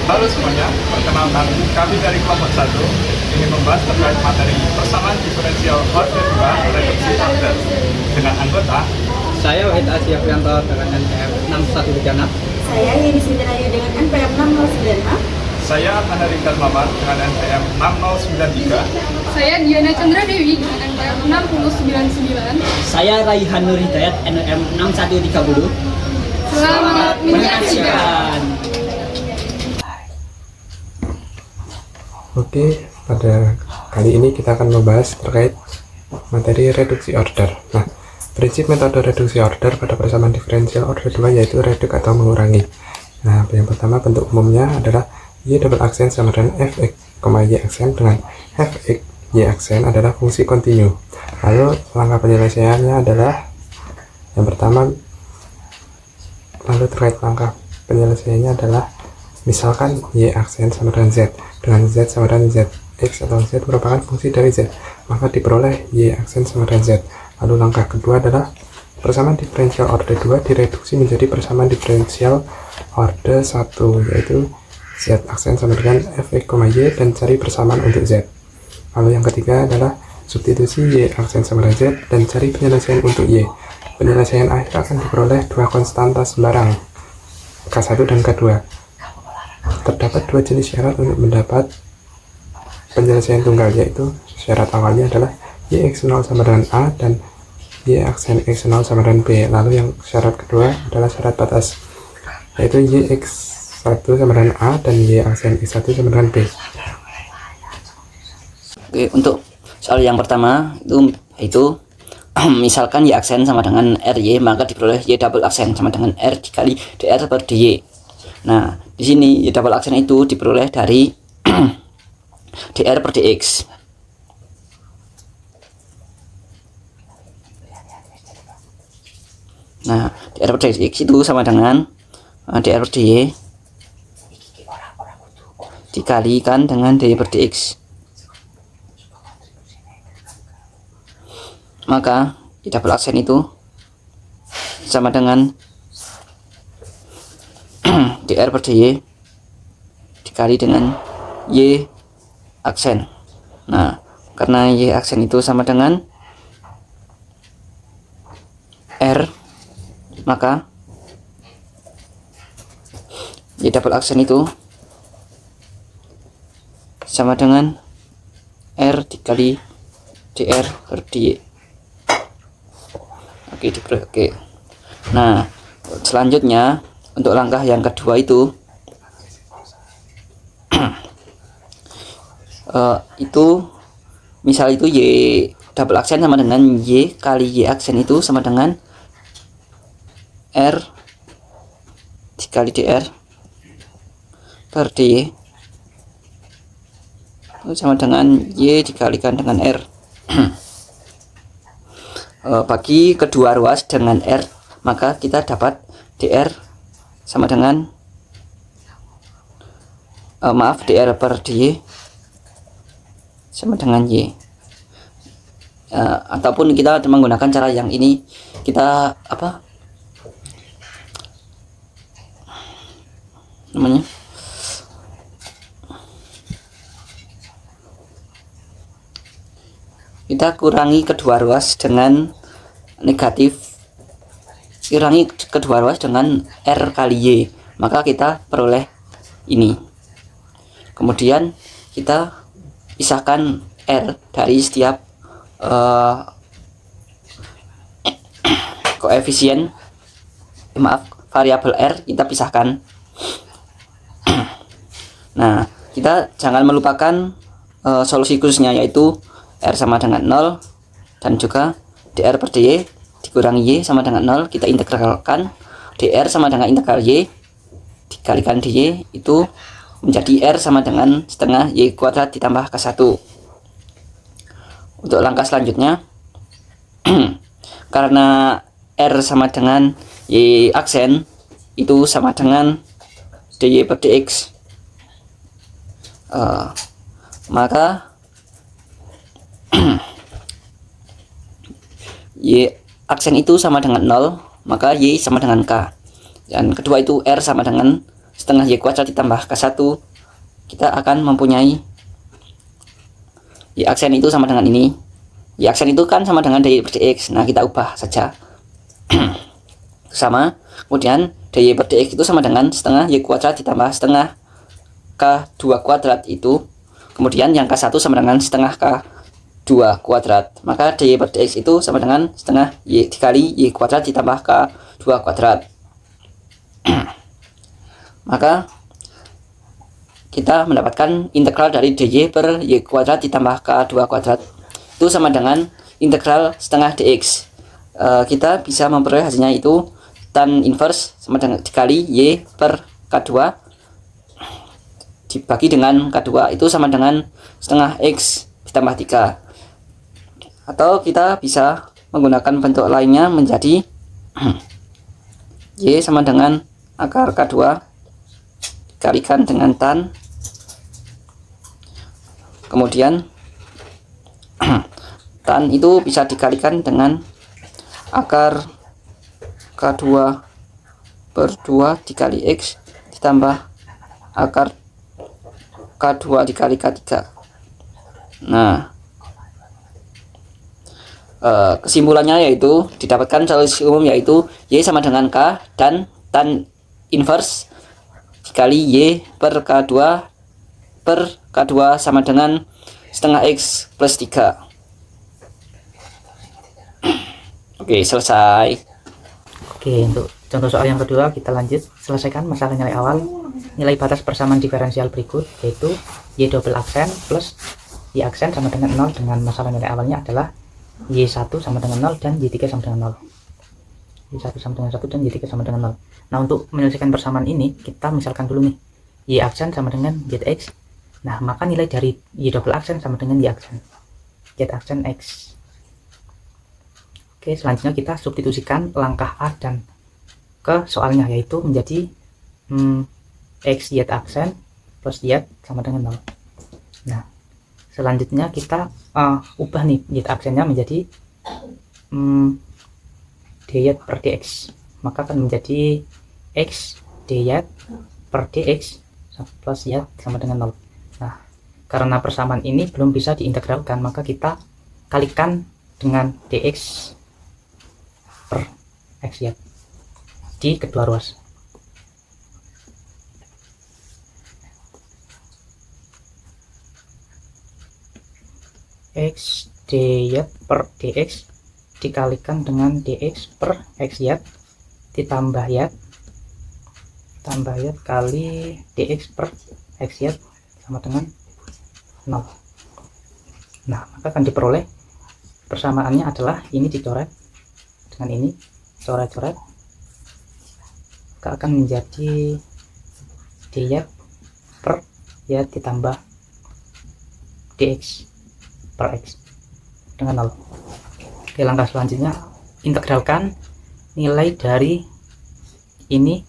Halo semuanya, perkenalkan kami dari kelompok 1 ingin membahas terkait materi persamaan diferensial order 2 reduksi order dengan anggota. Saya Wahid Asia Prianto dengan NPM 6136. Saya Yeni Sintirayu dengan NPM 6096. Saya Ahmad Rizal Mamar dengan NPM 6093. Saya Diana Chandra Dewi dengan NPM 6099. Saya Raihan Nur Hidayat NPM 6130. Selamat menyaksikan. Oke, pada kali ini kita akan membahas terkait materi reduksi order. Nah, prinsip metode reduksi order pada persamaan diferensial order 2 yaitu reduk atau mengurangi. Nah, yang pertama bentuk umumnya adalah Y double aksen sama dengan Fx, Y aksen dengan Fx, Y aksen adalah fungsi kontinu. Lalu langkah penyelesaiannya adalah yang pertama, lalu terkait langkah penyelesaiannya adalah misalkan Y aksen sama dengan Z, dengan Z sama dengan Z, X atau Z merupakan fungsi dari Z, maka diperoleh Y aksen sama dengan Z. Lalu langkah kedua adalah persamaan diferensial order 2 direduksi menjadi persamaan diferensial order 1, yaitu Z aksen sama dengan Fx, Y dan cari persamaan untuk Z. Lalu yang ketiga adalah substitusi Y aksen sama dengan Z dan cari penyelesaian untuk Y. Penyelesaian akhir akan diperoleh dua konstanta sembarang, K1 dan K2. Terdapat dua jenis syarat untuk mendapat penyelesaian tunggal, yaitu syarat awalnya adalah Y(x0) sama dengan A dan Y aksen x0 sama dengan B. Lalu yang syarat kedua adalah syarat batas, yaitu Y(x1) sama dengan A dan Y aksen x1 sama dengan B. Oke, untuk soal yang pertama itu misalkan Y aksen sama dengan RY, maka diperoleh Y double aksen sama dengan R dikali DR per DY. Nah, di sini Y double aksen itu diperoleh dari DR per DX. Nah, DR per DX itu sama dengan DR per DY dikalikan dengan DY per DX. Maka Y double aksen itu sama dengan DR per DY dikali dengan Y aksen. Nah, karena Y aksen itu sama dengan R, maka Y double aksen itu sama dengan R dikali DR per DY. Oke. Nah, selanjutnya untuk langkah yang kedua itu itu misal itu Y double aksen sama dengan Y kali Y aksen itu sama dengan R dikali DR per DY itu sama dengan Y dikalikan dengan R. Bagi kedua ruas dengan R, maka kita dapat DR sama dengan DR per DY sama dengan Y. Ataupun kita menggunakan cara yang ini, kita apa namanya, kita kurangi kedua ruas dengan negatif, kurangi kedua ruas dengan R kali Y, maka kita peroleh ini. Kemudian kita pisahkan R dari setiap koefisien, variabel R kita pisahkan. Nah, kita jangan melupakan solusi khususnya, yaitu R sama dengan 0 dan juga DR per DY dikurangi Y sama dengan 0, kita integralkan DR sama dengan integral Y dikalikan DY itu menjadi R sama dengan setengah Y kuadrat ditambah K1. Untuk langkah selanjutnya karena R sama dengan Y aksen itu sama dengan DY per DX, maka Y aksen itu sama dengan 0, maka Y sama dengan K. Dan kedua itu R sama dengan setengah Y kuadrat ditambah K1, kita akan mempunyai Y aksen itu sama dengan ini. Y aksen itu kan sama dengan dy per dx. Nah, kita ubah saja. Sama. Kemudian dy per dx itu sama dengan setengah Y kuadrat ditambah setengah K2 kuadrat itu. Kemudian yang K1 sama dengan setengah K2 kuadrat. Maka dy per dx itu sama dengan setengah Y dikali Y kuadrat ditambah K2 kuadrat. Maka kita mendapatkan integral dari dy per Y kuadrat ditambah K2 kuadrat itu sama dengan integral setengah dx. Kita bisa memperoleh hasilnya itu tan inverse sama dengan dikali Y per K2 dibagi dengan K2 itu sama dengan setengah X ditambah 3. Atau kita bisa menggunakan bentuk lainnya menjadi Y sama dengan akar K2 dikalikan dengan tan, kemudian tan itu bisa dikalikan dengan akar K2 per 2 dikali X ditambah akar K2 dikali K3. Nah, kesimpulannya yaitu didapatkan solusi umum yaitu Y sama dengan K dan tan inverse dikali Y per K2 sama dengan setengah X plus 3. Oke, selesai. Oke, untuk contoh soal yang kedua kita lanjut selesaikan masalah nilai awal. Nilai batas persamaan diferensial berikut yaitu Y double aksen plus Y aksen sama dengan 0 dengan masalah nilai awalnya adalah Y1 sama dengan 0 dan Y3 sama dengan 0. Y1 sama dengan 1 dan Y3 sama dengan 0. Nah, untuk menyelesaikan persamaan ini kita misalkan dulu nih Y aksen sama dengan ZX. Nah, maka nilai dari Y double aksen sama dengan Y aksen Z aksen X. Oke, selanjutnya kita substitusikan langkah A dan ke soalnya yaitu menjadi X Y aksen plus Y sama dengan 0. Nah, selanjutnya kita ubah nih Y aksennya menjadi dy per dx, maka akan menjadi X dy per dx plus Y sama dengan 0. Nah, karena persamaan ini belum bisa diintegralkan, maka kita kalikan dengan dx per xy di kedua ruas. X dy per dx dikalikan dengan dx per xy ditambah y kali dx per xy sama dengan 0. Nah, maka akan diperoleh persamaannya adalah ini dicoret dengan ini, coret-coret, maka akan menjadi dy per y ditambah dx per x dengan 0. Oke, langkah selanjutnya integralkan nilai dari ini,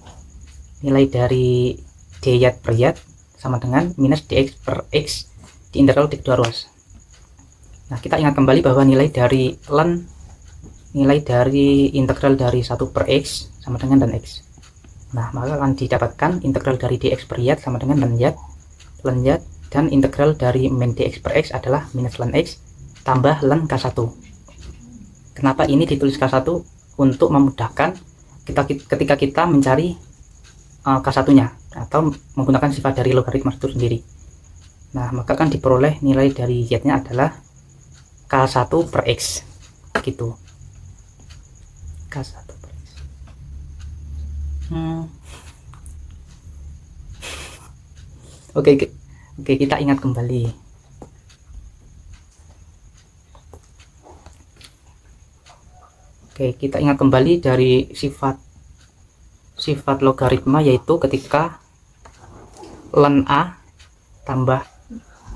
nilai dari dy per y sama dengan minus dx per x di integral di kedua ruas. Nah, kita ingat kembali bahwa nilai dari ln, nilai dari integral dari 1 per x sama dengan ln x. Nah, maka akan didapatkan integral dari dx per y sama dengan ln y, dan integral dari min dx per x adalah minus ln x tambah ln k1. Kenapa ini ditulis K1? Untuk memudahkan ketika kita mencari K1 nya atau menggunakan sifat dari logaritma itu sendiri. Nah, maka akan diperoleh nilai dari y nya adalah K1 per x gitu. K1 per x. Oke, kita ingat kembali. Oke, kita ingat kembali dari sifat logaritma, yaitu ketika ln A tambah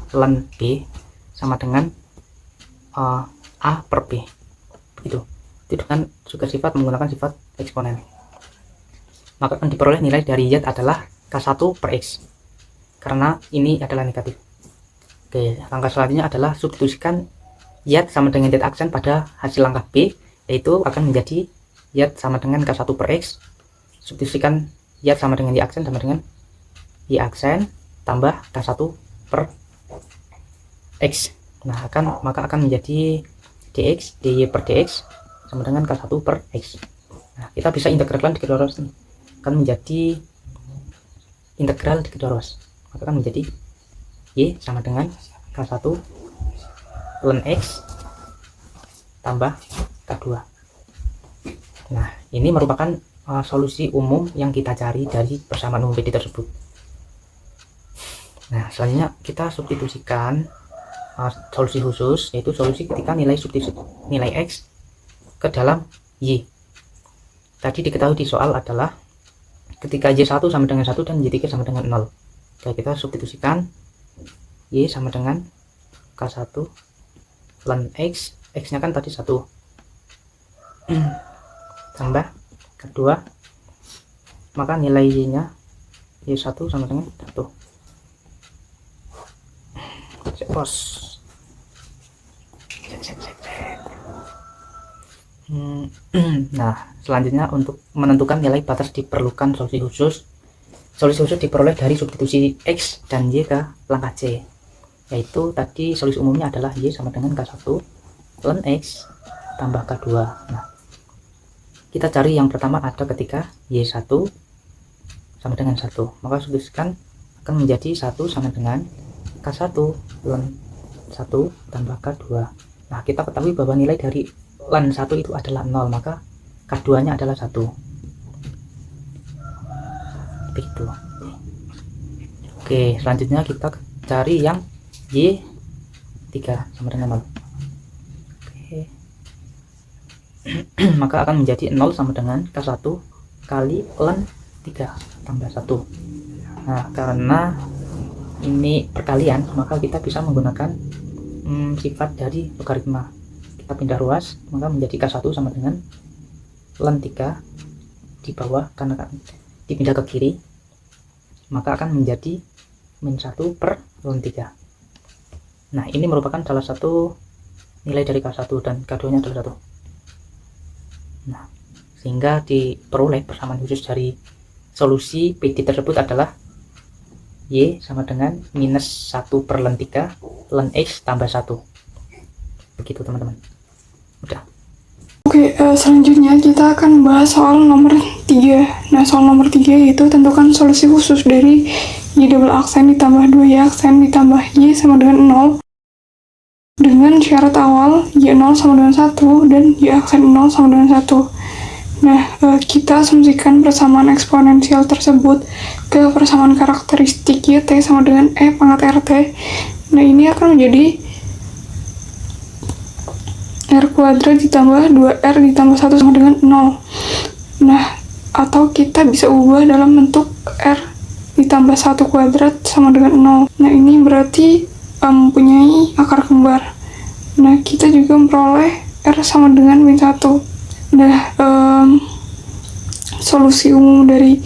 ln B sama dengan A per B. Begitu. Itu dengan juga sifat menggunakan sifat eksponen. Maka akan diperoleh nilai dari y adalah K1 per x. Karena ini adalah negatif. Oke, langkah selanjutnya adalah substitusikan y sama dengan z aksen pada hasil langkah B, yaitu akan menjadi y sama dengan K1 per x, substitusikan y sama dengan y aksen sama dengan Y aksen tambah K1 per X. Nah, maka akan menjadi dx dy per dx sama dengan K1 per X. Nah, kita bisa integralkan di kedua ruas nih. Akan menjadi integral di kedua ruas. Maka akan menjadi Y sama dengan K1 ln X tambah K2. Nah, ini merupakan solusi umum yang kita cari dari persamaan umum PD tersebut. Nah, selanjutnya kita substitusikan solusi khusus, yaitu solusi ketika nilai X ke dalam Y. Tadi diketahui di soal adalah ketika Y1 sama dengan 1 dan Y3 sama dengan 0. Oke, kita substitusikan Y sama dengan K1 ln X, X nya kan tadi 1 tambah K2, maka nilai Y nya Y1 sama dengan 1. Pos. Nah, selanjutnya untuk menentukan nilai batas diperlukan solusi khusus. Solusi khusus diperoleh dari substitusi X dan Y ke langkah C, yaitu tadi solusi umumnya adalah Y sama dengan K1 ln X tambah K2. Nah, kita cari yang pertama ada ketika Y1 sama dengan 1, maka substitusikan akan menjadi 1 sama dengan K1 ln 1 tambah K2. Nah, kita ketahui bahwa nilai dari ln 1 itu adalah 0, maka K2 nya adalah 1. Begitu. Oke, selanjutnya kita cari yang Y3 sama dengan 0. Oke. Maka akan menjadi 0 sama dengan K1 kali ln 3 tambah 1. Nah, karena ini perkalian, maka kita bisa menggunakan sifat dari logaritma. Kita pindah ruas, maka menjadi K1 sama dengan ln 3 di bawah, karena dipindah ke kiri, maka akan menjadi min 1 per ln 3. Nah, ini merupakan salah satu nilai dari K1 dan K2 nya adalah 1. Nah, sehingga diperoleh persamaan khusus dari solusi PD tersebut adalah Y sama dengan minus 1 per ln 3 ln X tambah 1. Begitu teman-teman. Udah. Oke, selanjutnya kita akan bahas soal nomor 3. Nah, soal nomor 3 yaitu tentukan solusi khusus dari Y double aksen ditambah 2Y aksen ditambah Y sama dengan 0 dengan syarat awal Y0 sama dengan 1 dan Y aksen 0 sama dengan 1. Nah, kita asumsikan persamaan eksponensial tersebut ke persamaan karakteristik YT sama dengan E pangkat RT. Nah, ini akan menjadi R kuadrat ditambah 2R ditambah 1 sama dengan 0. Nah, atau kita bisa ubah dalam bentuk R ditambah 1 kuadrat sama dengan 0. Nah, ini berarti mempunyai akar kembar. Nah, kita juga memperoleh R sama dengan min 1. Nah, solusi umum dari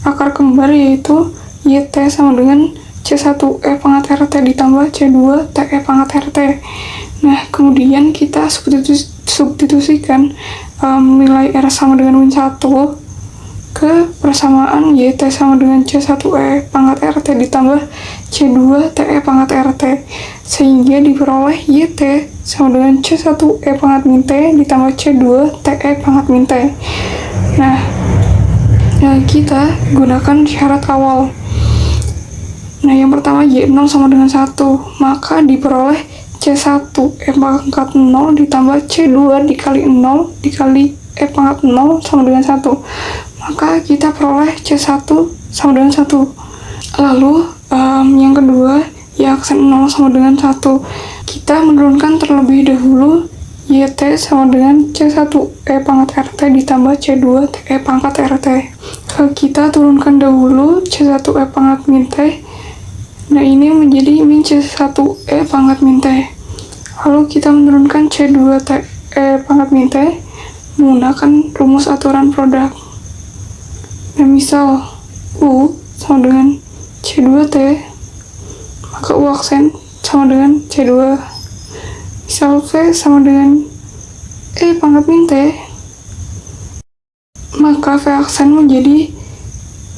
akar kembar yaitu YT sama dengan C1E pangkat RT ditambah C2 TE pangkat RT. Nah, kemudian kita substitusikan nilai R sama dengan min 1 ke persamaan YT sama dengan C1E pangkat RT ditambah C2 TE pangkat RT, sehingga diperoleh YT sama dengan C1E pangkat min T ditambah C2 TE pangkat min T. Nah, kita gunakan syarat awal. Nah, yang pertama Y0 sama dengan 1, maka diperoleh C1E pangkat 0 ditambah C2 dikali 0 dikali E pangkat 0 sama dengan 1. Maka kita peroleh C1 sama dengan 1. Lalu yang kedua, Y aksen 0 sama dengan 1. Kita menurunkan terlebih dahulu YT sama dengan C1E pangkat RT ditambah C2 TE pangkat RT. Kita turunkan dahulu C1E pangkat min T. Nah, ini menjadi min C1E pangkat min T. Lalu kita menurunkan C2 TE pangkat min T menggunakan rumus aturan produk. Nah, misal U sama dengan C2T, maka U aksen sama dengan C2. Misal V sama dengan E pangkat min T, maka V aksen menjadi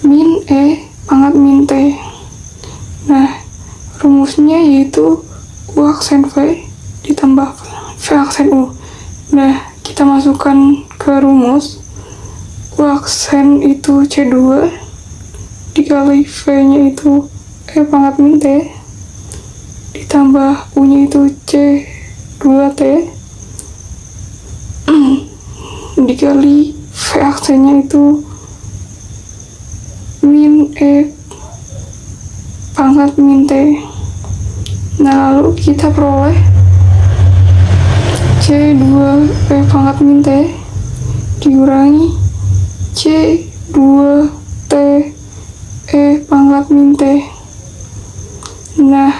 min E pangkat min T. rumusnya yaitu U aksen V ditambah V aksen U. Nah, kita masukkan ke rumus. U aksen itu C2 dikali V-nya itu E pangkat min T ditambah U-nya itu C2T dikali V aksennya itu min E pangkat min T. Nah, lalu kita peroleh C2E pangkat min T dikurangi C2T E pangkat min T. Nah,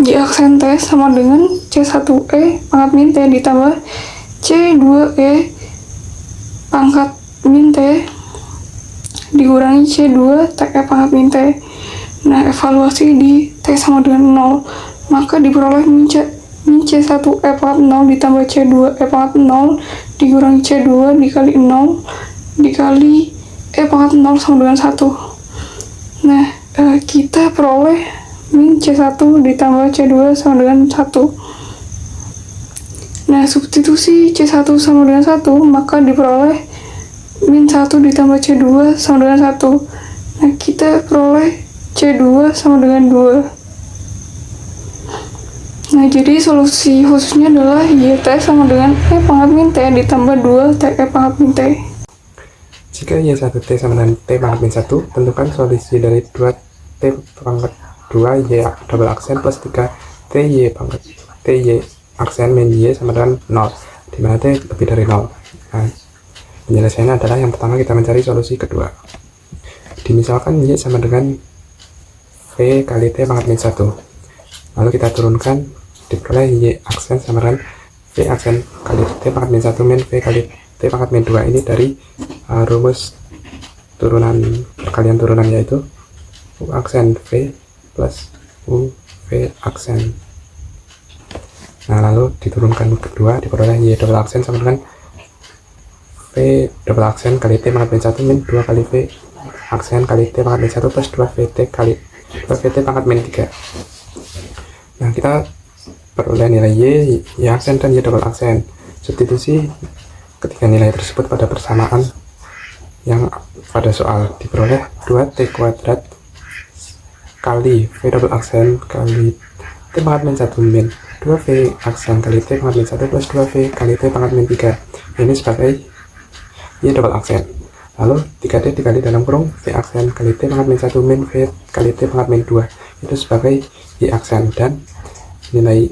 J aksen T sama dengan C1E pangkat min T ditambah C2E pangkat min T dikurangi C2TE pangkat min T. Nah, evaluasi di T sama dengan 0, maka diperoleh min C1E pangkat 0 ditambah C2E pangkat 0 dikurangi C2 dikali 0 dikali E pangkat 0 sama dengan 1. Nah, kita peroleh min C1 ditambah C2 sama dengan 1. Nah, substitusi C1 sama dengan 1, maka diperoleh min 1 ditambah C2 sama dengan 1. Nah, kita peroleh C2 sama dengan 2. Nah, jadi solusi khususnya adalah YT sama dengan E pangkat min T ditambah 2 TE pangkat min T. Jika Y1T sama dengan T pangkat min 1, tentukan solusi dari 2T pangkat 2 Y double aksen plus 3 TY pangkat TY aksen min Y sama dengan 0, dimana T lebih dari 0. Nah, penyelesaiannya adalah yang pertama kita mencari solusi kedua. Dimisalkan Y sama dengan V kali T pangkat min 1. Lalu kita turunkan, diperoleh Y aksen sama dengan V aksen kali T pangkat min 1 min V kali T pangkat min 2. Ini dari rumus turunan perkalian turunan, yaitu U aksen V plus U V aksen. Nah, lalu diturunkan kedua, diperoleh Y double aksen sama dengan V double aksen kali T pangkat min 1 min 2 kali V aksen kali T pangkat min 1 plus 2 VT kali 2 VT pangkat min 3. Nah, kita peroleh nilai Y aksen dan Y double aksen. Substitusi ketiga nilai tersebut pada persamaan yang pada soal, diperoleh 2T kuadrat kali V double aksen kali T pangkat min 1 min 2V aksen kali T pangkat min 1 plus 2V kali T pangkat min 3. Ini sebagai Y double aksen. Lalu 3D dikali dalam kurung V aksen kali T pangkat min 1 min V kali T pangkat min 2 itu sebagai Y aksen, dan nilai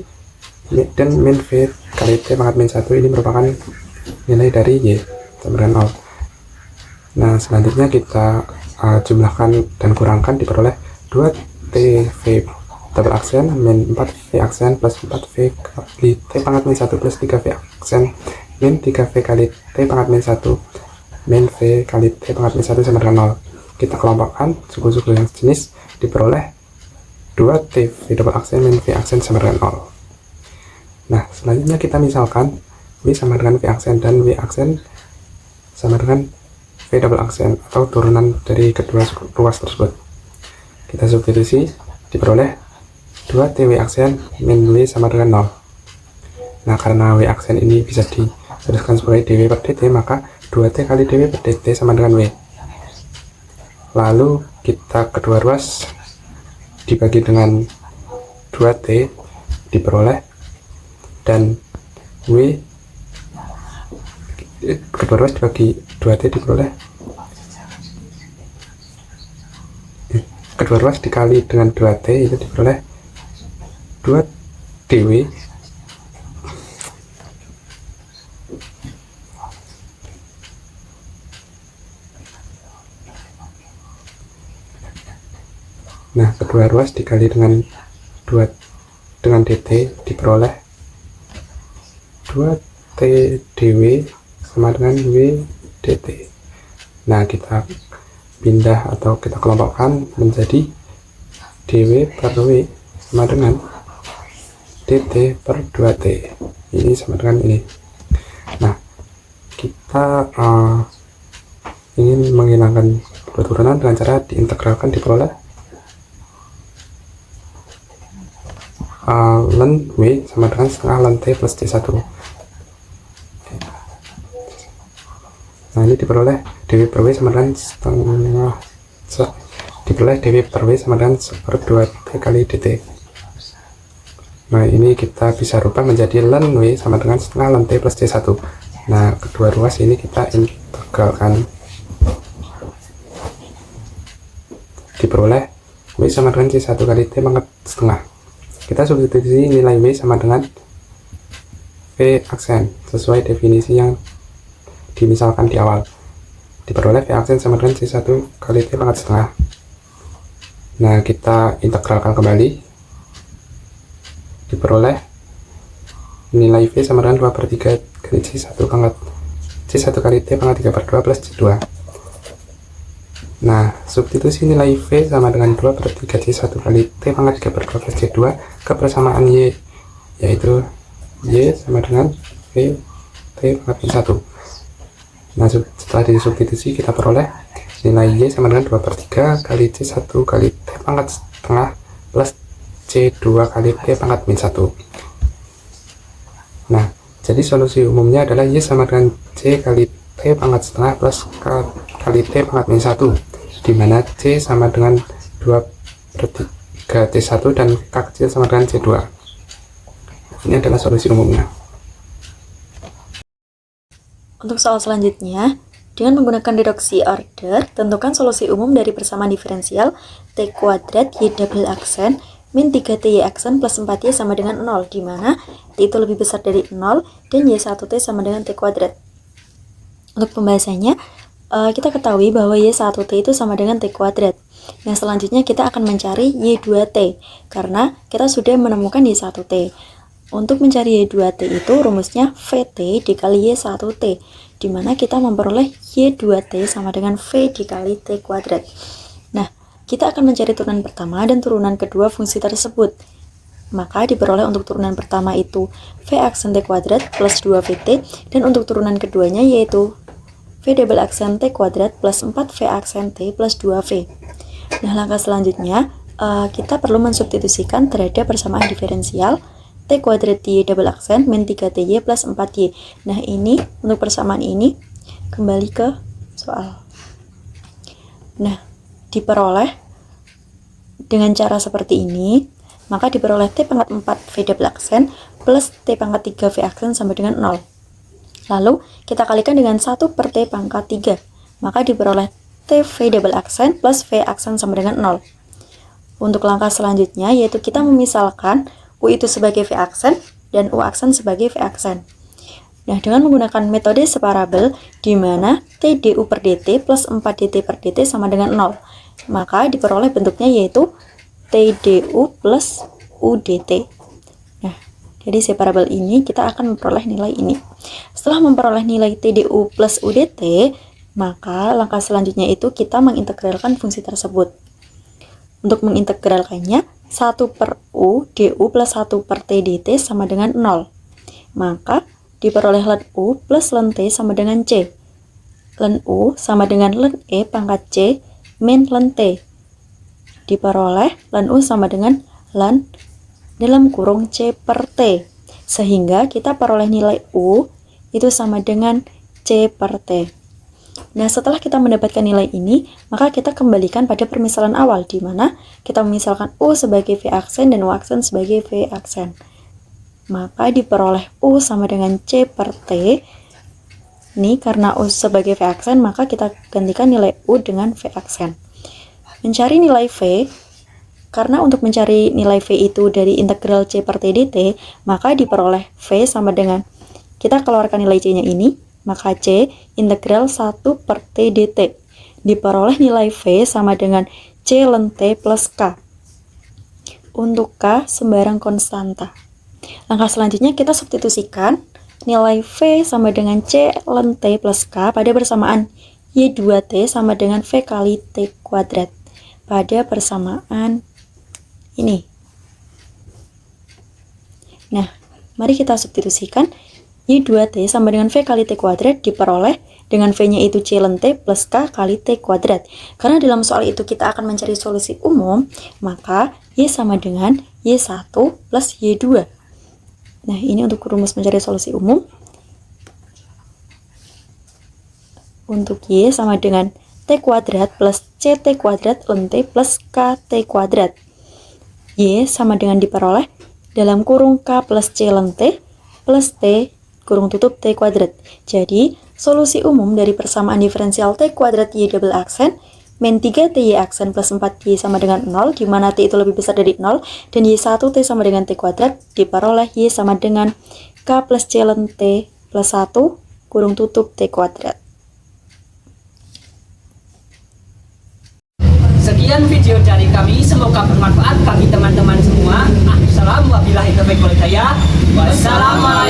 dan min V kali T pangkat min 1 ini merupakan nilai dari Y sama dengan 0. Nah, selanjutnya kita jumlahkan dan kurangkan, diperoleh 2TV double aksen min 4V aksen plus 4V kali T pangkat min 1 plus 3V aksen min 3V kali T pangkat min 1 min V kali T pangkat min 1 sama dengan 0. Kita kelompokkan suku-suku yang sejenis, diperoleh 2TV double aksen min V aksen sama dengan 0. Nah, selanjutnya kita misalkan W sama dengan V aksen dan W aksen sama dengan V double aksen atau turunan dari kedua ruas tersebut. Kita substitusi, diperoleh 2TW aksen min W sama dengan 0. Nah, karena W aksen ini bisa dituliskan sebagai dW per dt, maka 2T kali dW per dt sama dengan W. Lalu kita kedua ruas dibagi dengan 2T, diperoleh, dan W kedua ruas dibagi 2T diperoleh, kedua ruas dikali dengan 2T itu diperoleh 2dW nah kedua ruas dikali dengan dt diperoleh 2T dW sama dengan W dt. Nah, kita pindah atau kita kelompokkan menjadi dW per W sama dengan dt per 2T. Ini sama dengan ini. Nah, kita ingin menghilangkan dua turunan dengan cara diintegralkan, diperoleh ln W sama dengan setengah ln T plus C1. Nah, ini diperoleh dW per W sama dengan dW per W sama dengan 1/2 T kali dt. Nah, ini kita bisa rubah menjadi ln W sama dengan setengah ln T plus C1. Nah, kedua ruas ini kita integralkan. Diperoleh W sama dengan C1 kali T pangkat setengah. Kita substitusi nilai W sama dengan V aksen sesuai definisi yang dimisalkan di awal. Diperoleh V aksen sama dengan C1 kali T pangkat setengah. Nah, kita integralkan kembali. Diperoleh nilai V sama dengan 2/3 kali C1 kali T pangkat 3/2 plus C2. Nah, substitusi nilai V sama dengan 2/3 C1 kali T pangkat 3/2 plus C2 ke persamaan Y, yaitu Y sama dengan V T pangkat 1. Nah, setelah disubstitusi kita peroleh nilai Y sama dengan 2/3 kali C1 kali T pangkat setengah plus C2 kali T pangkat min 1. Nah, jadi solusi umumnya adalah Y sama dengan C kali T pangkat setengah plus kali T pangkat min 1, di mana C sama dengan 2/3 C1 dan K kecil sama dengan C2. Ini adalah solusi umumnya. Untuk soal selanjutnya, dengan menggunakan reduksi order, tentukan solusi umum dari persamaan diferensial T kuadrat Y double aksen min 3T Y aksen plus 4Y sama dengan 0, di mana T itu lebih besar dari 0 dan Y1T sama dengan T kuadrat. Untuk pembahasannya, kita ketahui bahwa Y1T itu sama dengan T kuadrat. Nah, selanjutnya kita akan mencari Y2T, karena kita sudah menemukan Y1T. Untuk mencari Y2T itu rumusnya VT dikali Y1T, di mana kita memperoleh Y2T sama dengan V dikali T kuadrat. Nah, kita akan mencari turunan pertama dan turunan kedua fungsi tersebut. Maka diperoleh untuk turunan pertama itu V aksen T kuadrat plus 2VT, dan untuk turunan keduanya yaitu V double aksen T kuadrat plus 4V aksen T plus 2V. Nah, langkah selanjutnya kita perlu mensubstitusikan terhadap persamaan diferensial T kuadrat Y double aksen min 3TY plus 4Y. Nah, ini untuk persamaan ini kembali ke soal. Nah, diperoleh dengan cara seperti ini, maka diperoleh T pangkat 4 V double aksen plus T pangkat 3 V aksen sama dengan 0. Lalu kita kalikan dengan 1/T pangkat 3, maka diperoleh T V double aksen plus V aksen sama dengan 0. Untuk langkah selanjutnya yaitu kita memisalkan U itu sebagai V aksen dan U aksen sebagai V aksen. Nah, dengan menggunakan metode separabel di mana T du per dt plus 4 dt per dt sama dengan 0, maka diperoleh bentuknya yaitu T du plus U dt. Nah, dari separabel ini kita akan memperoleh nilai ini. Setelah memperoleh nilai T du plus U dt, maka langkah selanjutnya itu kita mengintegralkan fungsi tersebut. Untuk mengintegralkannya, 1/U du plus 1/T dt sama dengan 0. Maka diperoleh ln U plus ln T sama dengan C. Ln U sama dengan ln E pangkat C min ln T. Diperoleh ln U sama dengan ln dalam kurung C per T. Sehingga kita peroleh nilai U itu sama dengan C per T. Nah, setelah kita mendapatkan nilai ini, maka kita kembalikan pada permisalan awal, di mana kita memisalkan U sebagai V aksen dan U aksen sebagai V aksen. Maka diperoleh U sama dengan C per T. Ini karena U sebagai V aksen, maka kita gantikan nilai U dengan V aksen. Mencari nilai V, karena untuk mencari nilai V itu dari integral C per T dt, maka diperoleh V sama dengan, kita keluarkan nilai C-nya ini, maka C integral 1/T dt. Diperoleh nilai V sama dengan C ln T plus K. Untuk K sembarang konstanta. Langkah selanjutnya kita substitusikan nilai V sama dengan C ln T plus K pada persamaan Y2T sama dengan V kali T kuadrat. Pada persamaan ini. Nah, mari kita substitusikan Y2T sama dengan V kali T kuadrat diperoleh dengan V-nya itu C ln T plus K kali T kuadrat. Karena dalam soal itu kita akan mencari solusi umum, maka Y sama dengan Y1 plus Y2. Nah, ini untuk rumus mencari solusi umum. Untuk Y sama dengan T kuadrat plus CT kuadrat ln T plus KT kuadrat. Y sama dengan diperoleh dalam kurung K plus C ln T plus T kurung tutup T kuadrat. Jadi, solusi umum dari persamaan diferensial T kuadrat Y double aksen min 3TY aksen plus 4Y sama dengan 0, di mana T itu lebih besar dari 0, dan Y1 T sama dengan T kuadrat diperoleh Y sama dengan K plus C ln T plus 1 kurung tutup T kuadrat. Sekian video dari kami, semoga bermanfaat bagi teman-teman semua. Assalamualaikum warahmatullahi wabarakatuh. Wassalamualaikum.